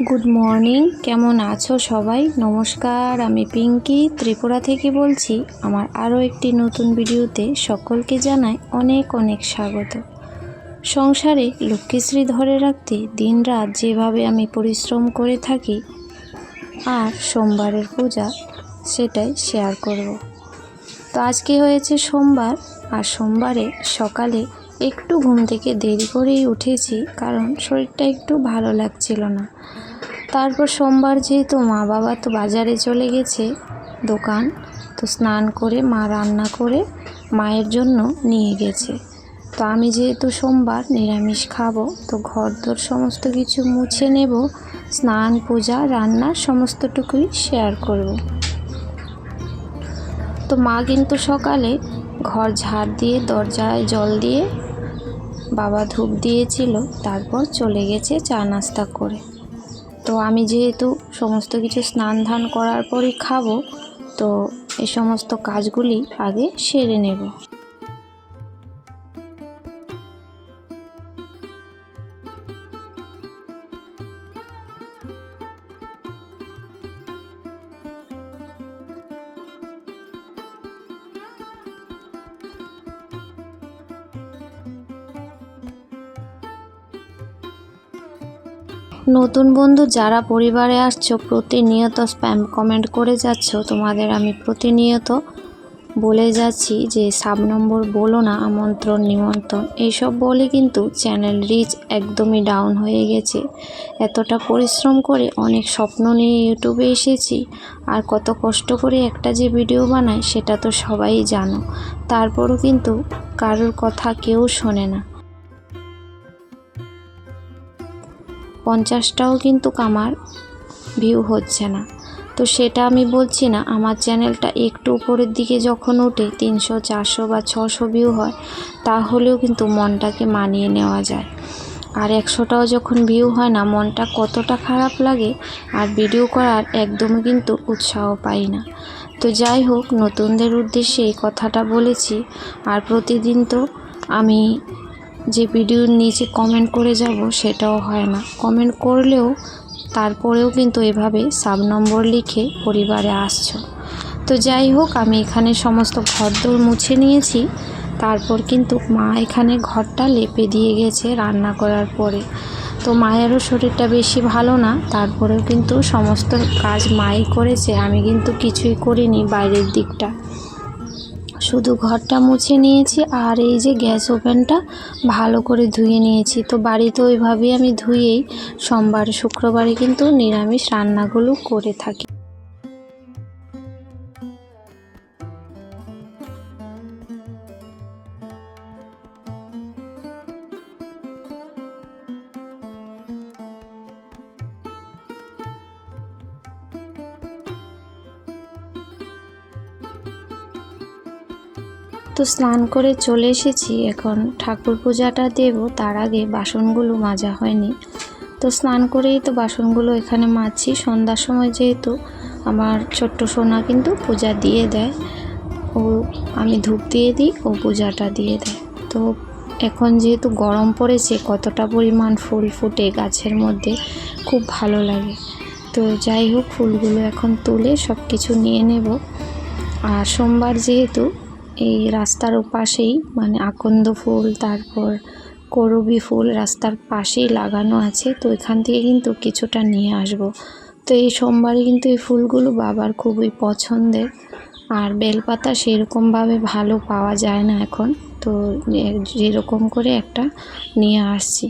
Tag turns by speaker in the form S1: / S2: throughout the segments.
S1: Good morning, কেমন আছো সবাই? নমস্কার, আমি পিঙ্কি ত্রিপুরা থেকে বলছি। আমার আরও একটি নতুন ভিডিওতে সকলকে জানাই অনেক অনেক স্বাগত। সংসারে লক্ষ্মীশ্রী ধরে রাখতে দিনরাত যেভাবে আমি পরিশ্রম করে থাকি আর সোমবারের পূজা সেটাই শেয়ার করব। তো আজকে হয়েছে সোমবার, আর সোমবারে সকালে একটু ঘুম থেকে দেরি করেই উঠেছি, কারণ শরীরটা একটু ভালো লাগছিল না। তারপর সোমবার যেহেতু মা বাবা তো বাজারে চলে গেছে দোকান, তো স্নান করে মা রান্না করে মায়ের জন্য নিয়ে গেছে। তো আমি যেহেতু সোমবার নিরামিষ খাবো, তো ঘরদোর সমস্ত কিছু মুছে নেব, স্নান পূজা রান্না সমস্তটুকুই শেয়ার করব। তো মা কিন্তু সকালে ঘর ঝাড় দিয়ে দরজায় জল দিয়ে বাবা ধূপ দিয়েছিল, তারপর চলে গেছে চা নাস্তা করে। তো আমি যেহেতু সমস্ত কিছু স্নান ধান করার পরই খাবো, তো এই সমস্ত কাজগুলি আগে সেরে নেব। নতুন বন্ধু যারা পরিবারে আসছো, প্রতিনিয়ত স্প্যাম কমেন্ট করে যাচ্ছ, তোমাদের আমি প্রতিনিয়ত বলে যাচ্ছি যে নম্বর বলো না, আমন্ত্রণ নিমন্ত্রণ এইসব বলে কিন্তু চ্যানেল রিচ একদমই ডাউন হয়ে গেছে। এতটা পরিশ্রম করে অনেক স্বপ্ন নিয়ে ইউটিউবে এসেছি, আর কত কষ্ট করে একটা যে ভিডিও বানাই সেটা তো সবাই জানো। তারপরও কিন্তু কারোর কথা কেউ শোনে না। 50টাও কিন্তু আমার ভিউ হচ্ছে না। তো সেটা আমি বলছি না, আমার চ্যানেলটা একটু উপরের দিকে যখন ওঠে 300, 400 বা 600 ভিউ হয়, তাহলেও কিন্তু মনটাকে মানিয়ে নেওয়া যায়। আর 100টাও যখন ভিউ হয় না, মনটা কতটা খারাপ লাগে, আর ভিডিও করার একদমই কিন্তু উৎসাহ পাই না। তো যাই হোক, নতুনদের উদ্দেশ্যে এই কথাটা বলেছি। আর প্রতিদিন তো আমি যে ভিডিওর নিচে কমেন্ট করে যাব সেটাও হয় না। কমেন্ট করলেও তারপরেও কিন্তু এভাবে নম্বর লিখে পরিবারে আসছো। তো যাই হোক, আমি এখানে সমস্ত ঘরদোর মুছে নিয়েছি। তারপর কিন্তু মা এখানে ঘরটা লেপে দিয়ে গেছে রান্না করার পরে। তো মায়েরও শরীরটা বেশি ভালো না, তারপরেও কিন্তু সমস্ত কাজ মাই করেছে, আমি কিন্তু কিছুই করিনি বাইরের দিকটা। শুধু ঘরটা মুছে নিয়েছি, আর এই যে গ্যাস ওভেনটা ভালো করে ধুয়ে নিয়েছি। তো বাড়িতে ওইভাবেই আমি ধুয়েই সোমবার শুক্রবারে কিন্তু নিরামিষ রান্নাগুলো করে থাকি। তো স্নান করে চলে এসেছি, এখন ঠাকুর পূজাটা দেব, তার আগে বাসনগুলো মাজা হয়নি। তো স্নান করেই তো বাসনগুলো এখানে মাজছি। সন্ধ্যার সময় যেহেতু আমার ছোট্ট সোনা কিন্তু পূজা দিয়ে দেয়, ও আমি ধূপ দিয়ে দিই, ও পূজাটা দিয়ে দেয়। তো এখন যেহেতু গরম পড়েছে, কতটা পরিমাণ ফুল ফুটে গাছের মধ্যে, খুব ভালো লাগে। তো যাই হোক, ফুলগুলো এখন তুলে সব কিছু নিয়ে নেব। আর সোমবার যেহেতু এই রাস্তার ওপাশেই মানে আকন্দ ফুল, তারপর করবী ফুল রাস্তার পাশেই লাগানো আছে, তো এখান থেকে কিন্তু কিছুটা নিয়ে আসব। তো এই সোমবারে কিন্তু এই ফুলগুলো বাবার খুবই পছন্দের। আর বেলপাতা সেরকমভাবে ভালো পাওয়া যায় না এখন, তো যেরকম করে একটা নিয়ে আসছি।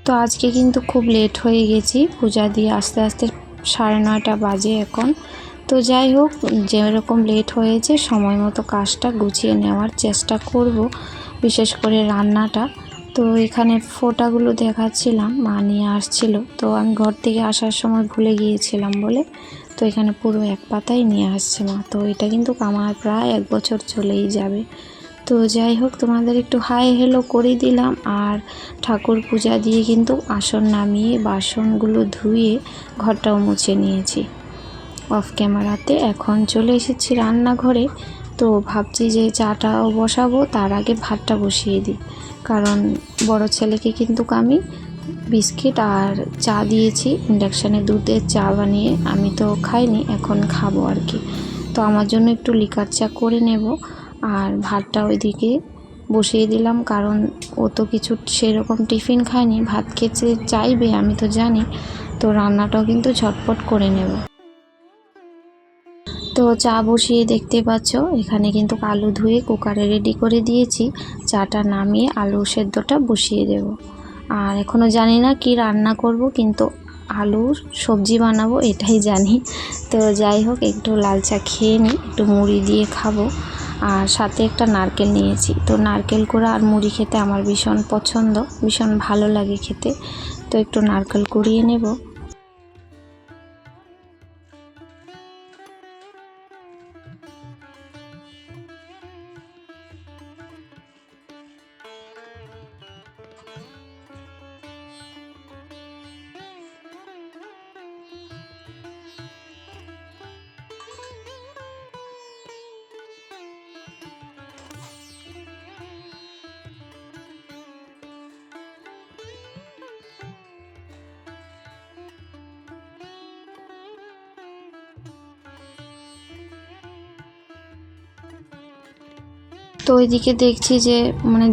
S1: তো আজকে কিন্তু খুব লেট হয়ে গেছি, পূজা দিয়ে আস্তে আস্তে 9:30 বাজে এখন। তো যাই হোক, যেরকম লেট হয়েছে সময় মতো কাজটা গুছিয়ে নেওয়ার চেষ্টা করব, বিশেষ করে রান্নাটা। তো এখানে ফোঁটাগুলো দেখাচ্ছিলাম, মা নিয়ে আসছিল, তো আমি ঘর থেকে আসার সময় ভুলে গিয়েছিলাম বলে তো এখানে পুরো এক পাতাই নিয়ে আসছে মা। তো এটা কিন্তু আমার প্রায় 1 বছর চলেই যাবে। তো যাই হোক, তোমাদের একটু হাই হেলো করে দিলাম। আর ঠাকুর পূজা দিয়ে কিন্তু আসন নামিয়ে বাসনগুলো ধুয়ে ঘরটাও মুছে নিয়েছি অফ ক্যামেরাতে। এখন চলে এসেছি রান্নাঘরে। তো ভাবছি যে চাটাও বসাবো, তার আগে ভাতটা বসিয়ে দিই, কারণ বড় ছেলেকে কিন্তু আমি বিস্কিট আর চা দিয়েছি, ইন্ডাকশানে দুধের চা বানিয়ে। আমি তো খাইনি, এখন খাবো আর কি। তো আমার জন্য একটু লিকার চা করে নেব, আর ভাতটা ওইদিকে বসিয়ে দিলাম, কারণ ও তো কিছু সেরকম টিফিন খায়নি, ভাত খেতে চাইবে আমি তো জানি। তো রান্নাটাও কিন্তু ঝটপট করে নেব। তো চা বসিয়ে দেখতে পাচ্ছ, এখানে কিন্তু আলু ধুয়ে কুকারে রেডি করে দিয়েছি। চাটা নামিয়ে আলু সেদ্ধটা বসিয়ে দেব। আর এখনও জানি না কি রান্না করব, কিন্তু আলুর সবজি বানাবো এটাই জানি। তো যাই হোক, একটু লাল চা খেয়ে নিই, একটু মুড়ি দিয়ে খাবো। আর সাথে একটা নারকেল নিয়েছি। তো নারকেল কুড়া আর মুড়ি খেতে আমার ভীষণ পছন্দ, ভীষণ ভালো লাগে খেতে। তো একটু নারকেল কুড়িয়ে নেব। তো ওইদিকে দেখছি যে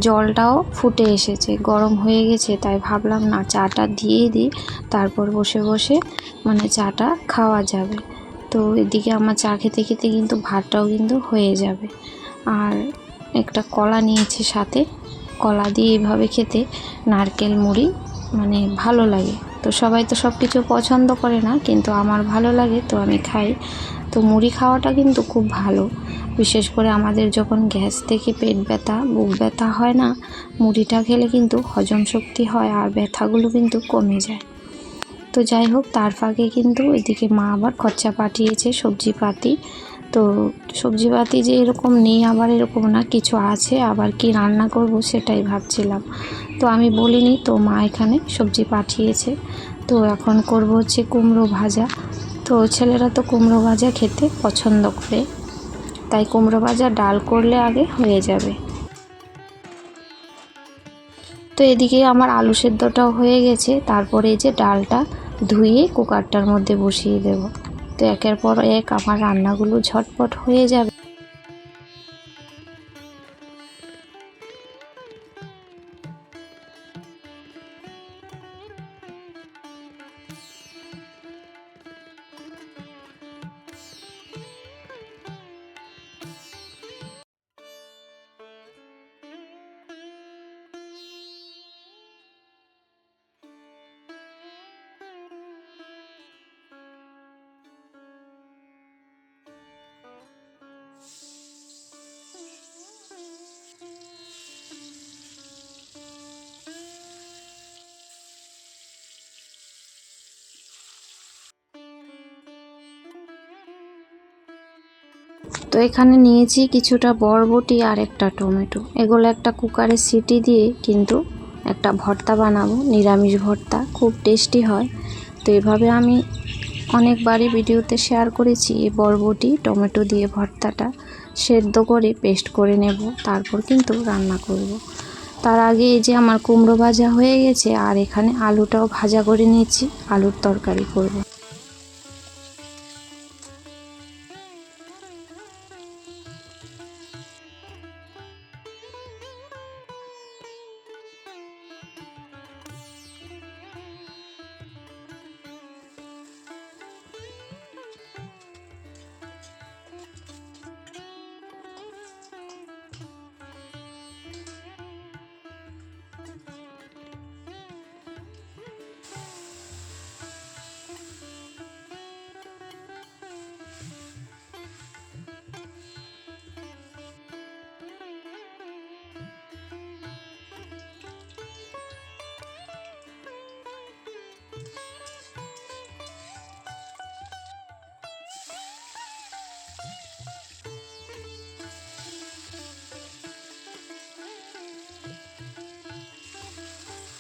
S1: জলটাও ফুটে এসেছে, গরম হয়ে গেছে, তাই ভাবলাম না চাটা দিয়ে দিই, তারপর বসে বসে চাটা খাওয়া যাবে। তো এদিকে আমার চা খেতে খেতে কিন্তু ভাতটাও কিন্তু হয়ে যাবে। আর একটা কলা নিয়েছি সাথে, কলা দিয়ে এইভাবে খেতে নারকেল মুড়ি ভালো লাগে। তো সবাই তো সব কিছু পছন্দ করে না, কিন্তু আমার ভালো লাগে, তো আমি খাই। তো মুড়ি খাওয়াটা কিন্তু খুব ভালো, বিশেষ করে আমাদের যখন গ্যাস থেকে পেট ব্যথা, বুক ব্যথা হয় না, মুড়িটা খেলে কিন্তু হজম শক্তি হয় আর ব্যথাগুলো কিন্তু কমে যায়। তো যাই হোক, তার ফাঁকে কিন্তু এদিকে মা আবার খরচা পাঠিয়েছে সবজিপাতি। তো সবজিপাতি যে এরকম নেই আবার এরকম না, কিছু আছে, আবার কি রান্না করব সেটাই ভাবছিলাম। তো আমি বলিনি, তো মা এখানে সবজি পাঠিয়েছে। তো এখন করব হচ্ছে কুমড়ো ভাজা। তো ছেলেরা তো কুমড়ো ভাজা খেতে পছন্দ করে, তাই কুমড়ো ভাজা ডাল করলে আগে হয়ে যাবে। তো এদিকে আমার আলু সেদ্ধটাও হয়ে গেছে, তারপরে এই যে ডালটা ধুয়ে কুকারটার মধ্যে বসিয়ে দেব। তো একের পর এক আমার রান্নাগুলো ঝটপট হয়ে যাবে। তো এখানে নিয়েছি কিছুটা বরবটি আর একটা টমেটো, এগুলো একটা কুকারে সিটি দিয়ে কিন্তু একটা ভর্তা বানাবো, নিরামিষ ভর্তা, খুব টেস্টি হয়। তো এভাবে আমি অনেকবারই ভিডিওতে শেয়ার করেছি। এই বরবটি টমেটো দিয়ে ভর্তাটা সেদ্ধ করে পেস্ট করে নেব, তারপর কিন্তু রান্না করব। তার আগে এই যে আমার কুমড়ো ভাজা হয়ে গেছে, আর এখানে আলুটাও ভাজা করে নিয়েছি, আলুর তরকারি করব।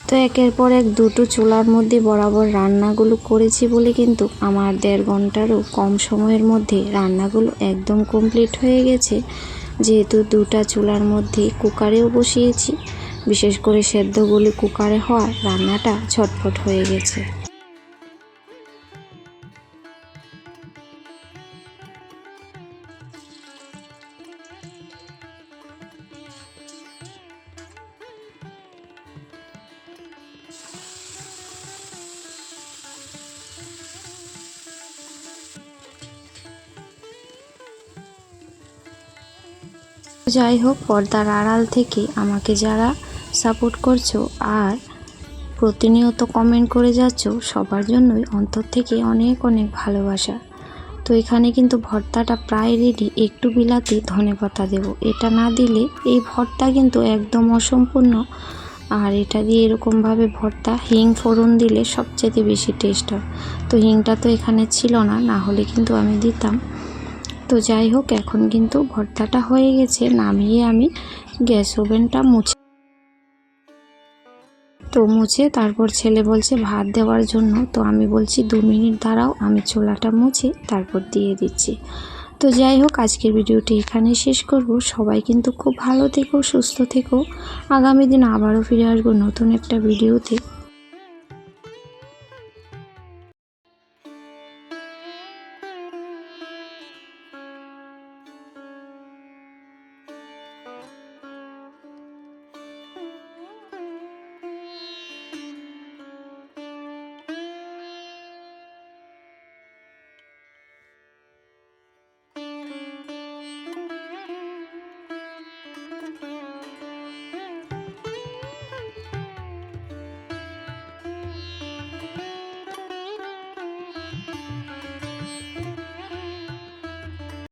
S1: তো একের পর এক দুটো চুলার মধ্যে বরাবর রান্নাগুলো করেছি বলে কিন্তু আমার 1.5 ঘন্টারও কম সময়ের মধ্যে রান্নাগুলো একদম কমপ্লিট হয়ে গেছে। যেহেতু দুটা চুলার মধ্যে কুকারেও বসিয়েছি, বিশেষ করে সেদ্ধগুলি কুকারে হওয়ায় রান্নাটা ঝটপট হয়ে গেছে। যাই হোক, পর্দার আড়াল থেকে আমাকে যারা সাপোর্ট করছো আর প্রতিনিয়ত কমেন্ট করে যাচ্ছ, সবার জন্যই অন্তর থেকে অনেক অনেক ভালোবাসা। তো এখানে কিন্তু ভর্তাটা প্রায় রেডি। একটু বিলাতি ধনেপাতা দেব, এটা না দিলে এই ভর্তা কিন্তু একদম অসম্পূর্ণ। আর এটা দিয়ে এরকমভাবে ভর্তা হিং ফোড়ন দিলে সবচেয়ে বেশি টেস্ট হয়। তো হিংটা তো এখানে ছিল না, না হলে কিন্তু আমি দিতাম। তো যাই হোক, এখন কিন্তু ভর্তাটা হয়ে গেছে। নামিয়ে আমি গ্যাস ওভেনটা মুছে তারপর ছেলে বলছে ভাত দেওয়ার জন্য। তো আমি বলছি 2 মিনিট দাঁড়াও, আমি চুলাটা মুছে তারপর দিয়ে দিচ্ছি। তো যাই হোক, আজকের ভিডিওটি এখানে শেষ করব। সবাই কিন্তু খুব ভালো থেকো, সুস্থ থেকো। আগামী দিন আবারও ফিরে আসবো নতুন একটা ভিডিওতে।